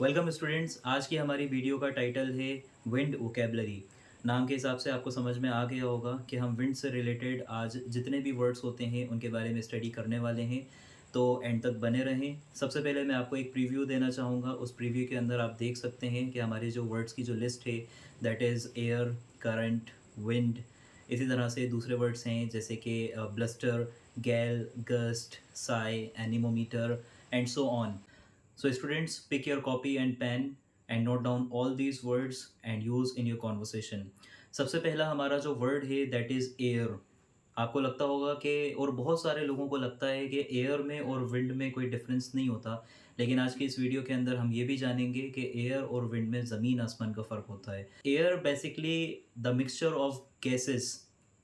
Welcome students. आज की हमारी वीडियो का टाइटल है विंड वोकेबलरी। नाम के हिसाब से आपको समझ में आ गया होगा कि हम विंड से रिलेटेड आज जितने भी वर्ड्स होते हैं उनके बारे में स्टडी करने वाले हैं। तो एंड तक बने रहें। सबसे पहले मैं आपको एक प्रीव्यू देना चाहूँगा। उस प्रीव्यू के अंदर आप देख सकते हैं कि हमारे जो वर्ड्स की जो लिस्ट है that is air, current, wind. इसी तरह से दूसरे वर्ड्स हैं जैसे कि ब्लस्टर, गैल, gust, Sai, anemometer and so on. So students, pick your copy and pen and note down all these words and use in your conversation. सबसे पहला हमारा जो वर्ड है दैट इज़ एयर। आपको लगता होगा कि और बहुत सारे लोगों को लगता है कि एयर में और विंड में कोई डिफरेंस नहीं होता, लेकिन आज की इस वीडियो के अंदर हम ये भी जानेंगे कि एयर और विंड में ज़मीन आसमान का फ़र्क होता है। Air basically the mixture of gases,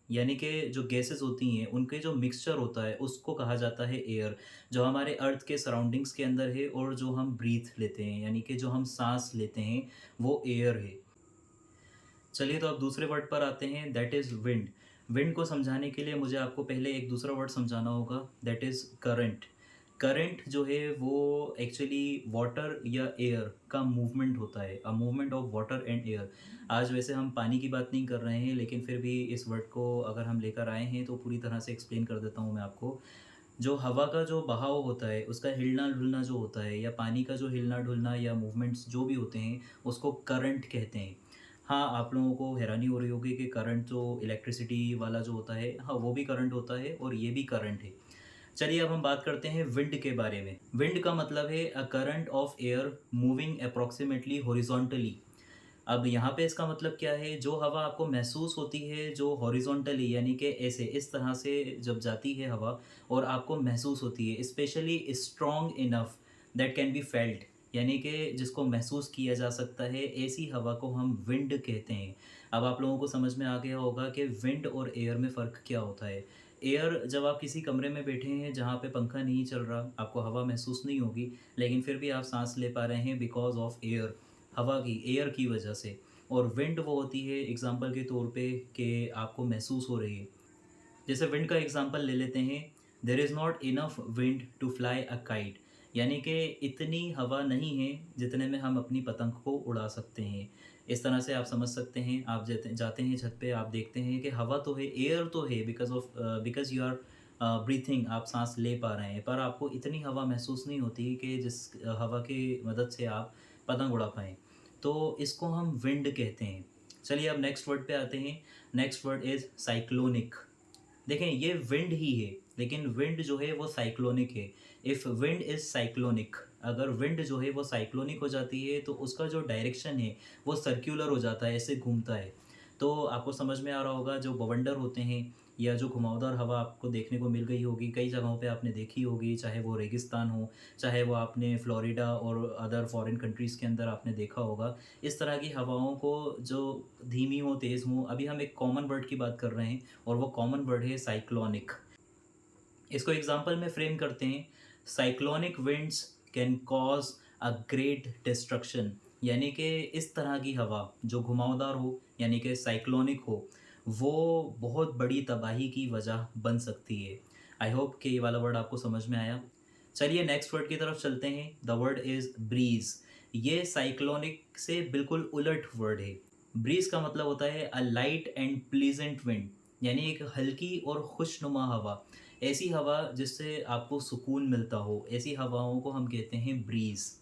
यानी कि जो गैसेस होती हैं उनके जो मिक्सचर होता है उसको कहा जाता है एयर। जो हमारे अर्थ के सराउंडिंग्स के अंदर है और जो हम ब्रीथ लेते हैं यानी कि जो हम सांस लेते हैं वो एयर है। चलिए तो अब दूसरे वर्ड पर आते हैं दैट इज़ विंड। विंड को समझाने के लिए मुझे आपको पहले एक दूसरा वर्ड समझाना होगा दैट इज़ करंट। करंट जो है वो एक्चुअली वाटर या एयर का मूवमेंट होता है, a movement of water and air. आज वैसे हम पानी की बात नहीं कर रहे हैं, लेकिन फिर भी इस वर्ड को अगर हम लेकर आए हैं तो पूरी तरह से एक्सप्लेन कर देता हूँ मैं आपको। जो हवा का जो बहाव होता है उसका हिलना-डुलना जो होता है या पानी का जो हिलना-डुलना या मूवमेंट्स जो भी होते हैं उसको करंट कहते हैं। हाँ, आप लोगों को हैरानी हो रही होगी कि करंट जो इलेक्ट्रिसिटी वाला जो होता है, हाँ, वो भी करंट होता है और ये भी करंट है। चलिए अब हम बात करते हैं विंड के बारे में। विंड का मतलब है a current of air moving approximately horizontally. अब यहाँ पे इसका मतलब क्या है, जो हवा आपको महसूस होती है जो हॉरिज़ॉन्टली यानी कि ऐसे इस तरह से जब जाती है हवा और आपको महसूस होती है specially strong enough that can be felt, यानी कि जिसको महसूस किया जा सकता है, ऐसी हवा को हम विंड कहते हैं। अब आप लोगों को समझ में आ गया होगा कि विंड और एयर में फ़र्क क्या होता है। एयर, जब आप किसी कमरे में बैठे हैं जहाँ पे पंखा नहीं चल रहा, आपको हवा महसूस नहीं होगी, लेकिन फिर भी आप साँस ले पा रहे हैं बिकॉज़ ऑफ एयर, हवा की, एयर की वजह से। और विंड वो होती है एग्ज़ाम्पल के तौर पे कि आपको महसूस हो रही है। जैसे विंड का एग्ज़ाम्पल ले लेते हैं, there is not enough wind to fly a kite, यानी कि इतनी हवा नहीं है जितने में हम अपनी पतंग को उड़ा सकते हैं। इस तरह से आप समझ सकते हैं, आप जाते जाते हैं छत पे, आप देखते हैं कि हवा तो है, एयर तो है बिकॉज़ यू आर ब्रीथिंग, आप साँस ले पा रहे हैं, पर आपको इतनी हवा महसूस नहीं होती कि जिस हवा की मदद से आप पतंग उड़ा पाएँ। तो इसको हम विंड कहते हैं। चलिए अब नेक्स्ट वर्ड पे आते हैं। Next word is cyclonic. देखें, ये विंड ही है, लेकिन विंड जो है वो साइक्लोनिक है। इफ़ विंड इज़ साइक्लोनिक, अगर विंड जो है वो साइक्लोनिक हो जाती है तो उसका जो डायरेक्शन है वो सर्कुलर हो जाता है, ऐसे घूमता है। तो आपको समझ में आ रहा होगा, जो बवंडर होते हैं या जो घुमावदार हवा आपको देखने को मिल गई होगी, कई जगहों पे आपने देखी होगी, चाहे वो रेगिस्तान हो, चाहे वो आपने फ्लोरिडा और अदर फॉरेन कंट्रीज़ के अंदर आपने देखा होगा। इस तरह की हवाओं को जो धीमी हो, तेज़ हो, अभी हम एक कॉमन वर्ड की बात कर रहे हैं और वो कॉमन वर्ड है साइक्लोनिक। इसको एग्जांपल में फ्रेम करते हैं, cyclonic winds can cause a great destruction, यानी कि इस तरह की हवा जो घुमावदार हो यानी कि साइक्लोनिक हो, वो बहुत बड़ी तबाही की वजह बन सकती है। आई होप कि ये वाला वर्ड आपको समझ में आया। चलिए नेक्स्ट वर्ड की तरफ चलते हैं। The word is bridge. ये साइक्लोनिक से बिल्कुल उलट वर्ड है। ब्रीज़ का मतलब होता है अ लाइट एंड प्लीजेंट विंड, यानी एक हल्की और खुशनुमा हवा। ऐसी हवा जिससे आपको सुकून मिलता हो, ऐसी हवाओं को हम कहते हैं ब्रीज़।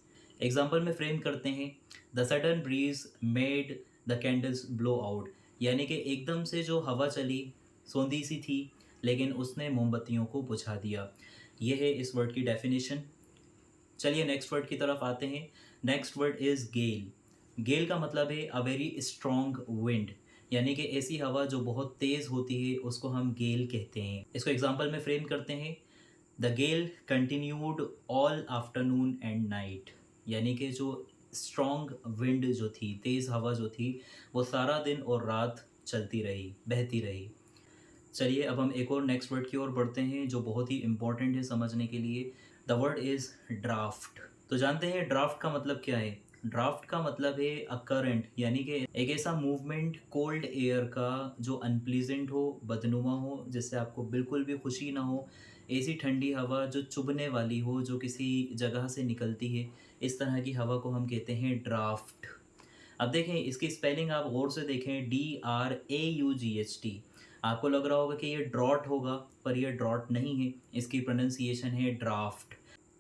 एग्ज़ाम्पल में फ्रेम करते हैं, the sudden bridge made the candles blow out, यानी कि एकदम से जो हवा चली, सोंधी सी थी, लेकिन उसने मोमबत्तियों को बुझा दिया। ये है इस वर्ड की डेफिनेशन। चलिए नेक्स्ट वर्ड की तरफ आते हैं। नेक्स्ट वर्ड इज़ गेल। गेल का मतलब है अ वेरी स्ट्रॉन्ग विंड, यानी कि ऐसी हवा जो बहुत तेज़ होती है उसको हम गेल कहते हैं। इसको एग्जांपल में फ्रेम करते हैं, the gale continued all afternoon and night, यानी कि जो स्ट्रॉन्ग विंड जो थी, तेज़ हवा जो थी, वो सारा दिन और रात चलती रही, बहती रही। चलिए अब हम एक और नेक्स्ट वर्ड की ओर बढ़ते हैं जो बहुत ही इम्पोर्टेंट है समझने के लिए। The word is draft. तो जानते हैं ड्राफ्ट का मतलब क्या है? ड्राफ्ट का मतलब है अ करंट, यानी कि एक ऐसा मूवमेंट कोल्ड एयर का जो अनप्लीजेंट हो, बदनुमा हो, जिससे आपको बिल्कुल भी खुशी ना हो। ऐसी ठंडी हवा जो चुभने वाली हो, जो किसी जगह से निकलती है, इस तरह की हवा को हम कहते हैं ड्राफ्ट। अब देखें इसकी स्पेलिंग आप गौर से देखें, DRAUGHT। आपको लग रहा होगा कि ये ड्रॉट होगा, पर ये ड्रॉट नहीं है, इसकी प्रोनाउंसिएशन है ड्राफ्ट।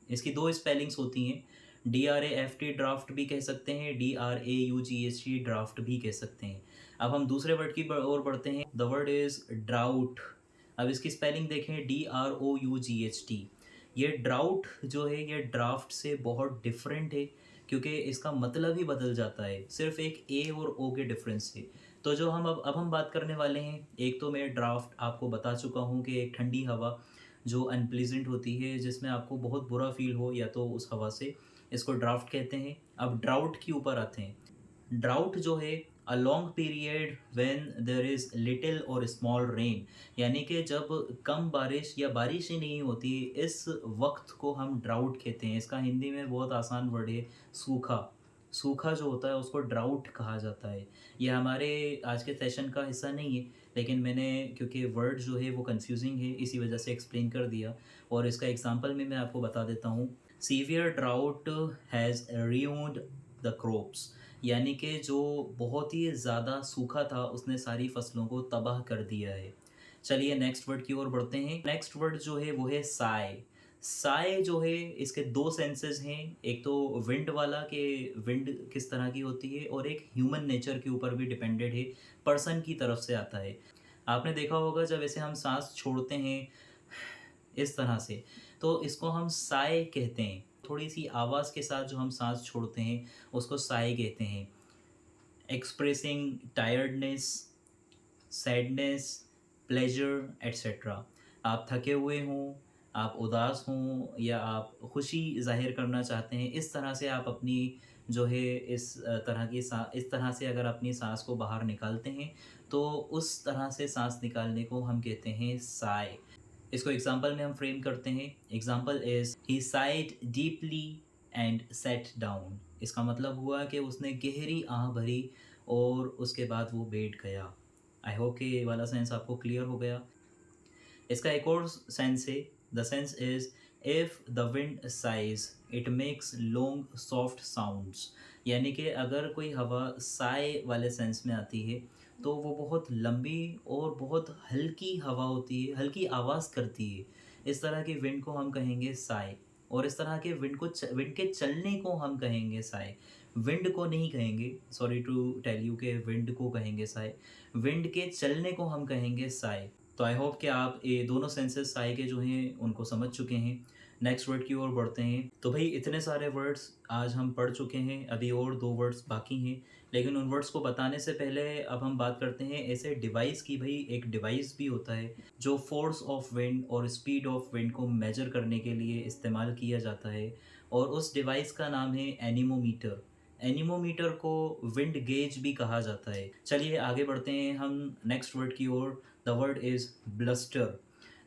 इसकी दो स्पेलिंग्स होती हैं, DRAFT ड्राफ्ट भी कह सकते हैं, DRAUGHT ड्राफ्ट भी कह सकते हैं। अब हम दूसरे वर्ड की ओर बढ़ते हैं। The word is drought. अब इसकी स्पेलिंग देखें, DROUGHT। ये ड्राउट जो है ये ड्राफ्ट से बहुत डिफरेंट है, क्योंकि इसका मतलब ही बदल जाता है सिर्फ एक ए और ओ के डिफरेंस से। तो जो हम अब हम बात करने वाले हैं, एक तो मैं ड्राफ्ट आपको बता चुका हूँ कि एक ठंडी हवा जो अनप्लीजेंट होती है, जिसमें आपको बहुत बुरा फील हो या तो उस हवा से, इसको ड्राफ्ट कहते हैं। अब ड्राउट के ऊपर आते हैं। ड्राउट जो है a long period when there is little or small rain, यानी कि जब कम बारिश या बारिश ही नहीं होती, इस वक्त को हम ड्राउट कहते हैं। इसका हिंदी में बहुत आसान वर्ड है, सूखा। सूखा जो होता है उसको ड्राउट कहा जाता है। ये हमारे आज के सेशन का हिस्सा नहीं है, लेकिन मैंने क्योंकि वर्ड जो है वो कंफ्यूजिंग है इसी वजह से एक्सप्लेन कर दिया। और इसका एग्जांपल में मैं आपको बता देता हूँ। Severe drought has ruined the crops, यानी कि जो बहुत ही ज़्यादा सूखा था उसने सारी फसलों को तबाह कर दिया है। चलिए नेक्स्ट वर्ड की ओर बढ़ते हैं। नेक्स्ट वर्ड जो है वो है साय। साय जो है इसके दो सेंसेस हैं, एक तो विंड वाला कि विंड किस तरह की होती है, और एक ह्यूमन नेचर के ऊपर भी डिपेंडेड है, पर्सन की तरफ से आता है। आपने देखा होगा जब ऐसे हम सांस छोड़ते हैं इस तरह से, तो इसको हम साय कहते हैं। थोड़ी सी आवाज़ के साथ जो हम सांस छोड़ते हैं उसको साय कहते हैं। Expressing tiredness, sadness, pleasure etcetera. आप थके हुए हों, आप उदास हों, या आप खुशी ज़ाहिर करना चाहते हैं, इस तरह से आप अपनी जो है इस तरह से अगर अपनी सांस को बाहर निकालते हैं, तो उस तरह से सांस निकालने को हम कहते हैं साय। इसको एग्जांपल में हम फ्रेम करते हैं। Example is he side deeply and set down. इसका मतलब हुआ कि उसने गहरी आह भरी और उसके बाद वो बैठ गया। आई होप कि ये वाला सेंस आपको क्लियर हो गया। इसका एक और सेंस है। The sense is if the wind size it makes long soft sounds, यानी कि अगर कोई हवा साय वाले सेंस में आती है तो वो बहुत लंबी और बहुत हल्की हवा होती है, हल्की आवाज़ करती है। इस तरह के विंड को हम कहेंगे साय। और इस तरह के विंड के चलने को हम कहेंगे साय। विंड को नहीं कहेंगे, सॉरी टू टेल यू के विंड को कहेंगे साय। विंड के चलने को हम कहेंगे साय। तो आई होप कि आप ये दोनों सेंसेस साय के जो हैं उनको समझ चुके हैं। नेक्स्ट वर्ड की ओर बढ़ते हैं। तो भाई इतने सारे वर्ड्स आज हम पढ़ चुके हैं, अभी और दो वर्ड्स बाकी हैं, लेकिन उन वर्ड्स को बताने से पहले अब हम बात करते हैं ऐसे डिवाइस की। भाई एक डिवाइस भी होता है जो फोर्स ऑफ विंड और स्पीड ऑफ विंड को मेजर करने के लिए इस्तेमाल किया जाता है, और उस डिवाइस का नाम है एनीमोमीटर। एनीमोमीटर को विंड गेज भी कहा जाता है। चलिए आगे बढ़ते हैं हम नेक्स्ट वर्ड की ओर। The word is bluster.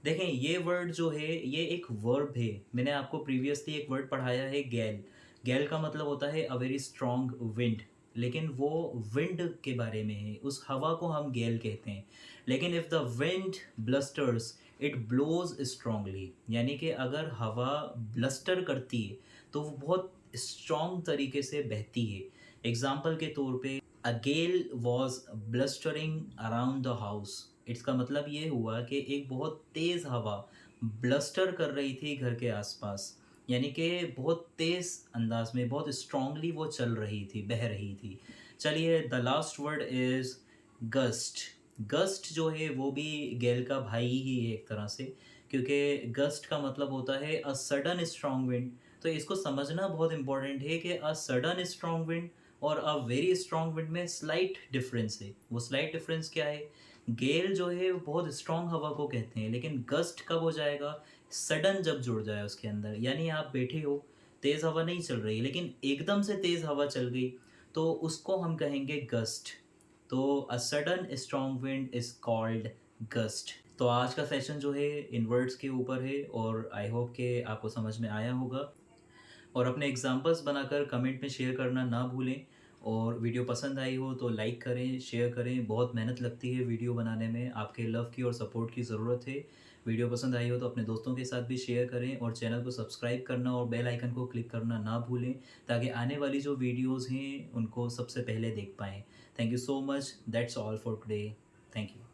देखें ये वर्ड जो है ये एक वर्ब है। मैंने आपको प्रीवियसली एक वर्ड पढ़ाया है, गैल। गैल का मतलब होता है अ वेरी स्ट्रॉन्ग विंड, लेकिन वो विंड के बारे में है, उस हवा को हम गैल कहते हैं। लेकिन if the wind blusters it blows strongly, यानी कि अगर हवा ब्लस्टर करती है तो वो बहुत स्ट्रॉन्ग तरीके से बहती है। एग्जाम्पल के तौर पे अ गेल वॉज ब्लस्टरिंग अराउंड द हाउस। इसका मतलब ये हुआ कि एक बहुत तेज़ हवा ब्लस्टर कर रही थी घर के आसपास, यानी कि बहुत तेज़ अंदाज में, बहुत स्ट्रांगली वो चल रही थी, बह रही थी। चलिए the last word is gust. Gust जो है वो भी गैल का भाई ही है एक तरह से, क्योंकि गस्ट का मतलब होता है अ सडन स्ट्रॉन्ग विंड। तो इसको समझना बहुत इंपॉर्टेंट है कि अ सडन स्ट्रॉन्ग विंड और अ वेरी स्ट्रॉन्ग विंड में स्लाइट डिफरेंस है। वो स्लाइट डिफरेंस क्या है? गेल जो है वो बहुत स्ट्रॉन्ग हवा को कहते हैं, लेकिन गस्ट कब हो जाएगा? सडन जब जुड़ जाए उसके अंदर, यानी आप बैठे हो, तेज़ हवा नहीं चल रही, लेकिन एकदम से तेज़ हवा चल गई, तो उसको हम कहेंगे गस्ट। तो a sudden strong wind is called gust. तो आज का सेशन जो है इन वर्ड्स के ऊपर है, और आई होप कि आपको समझ में आया होगा। और अपने एग्जाम्पल्स बनाकर कमेंट में शेयर करना ना भूलें। और वीडियो पसंद आई हो तो लाइक करें, शेयर करें। बहुत मेहनत लगती है वीडियो बनाने में, आपके लव की और सपोर्ट की ज़रूरत है। वीडियो पसंद आई हो तो अपने दोस्तों के साथ भी शेयर करें और चैनल को सब्सक्राइब करना और बेल आइकन को क्लिक करना ना भूलें, ताकि आने वाली जो वीडियोज़ हैं उनको सबसे पहले देख पाएँ। Thank you so much, that's all for today. Thank you.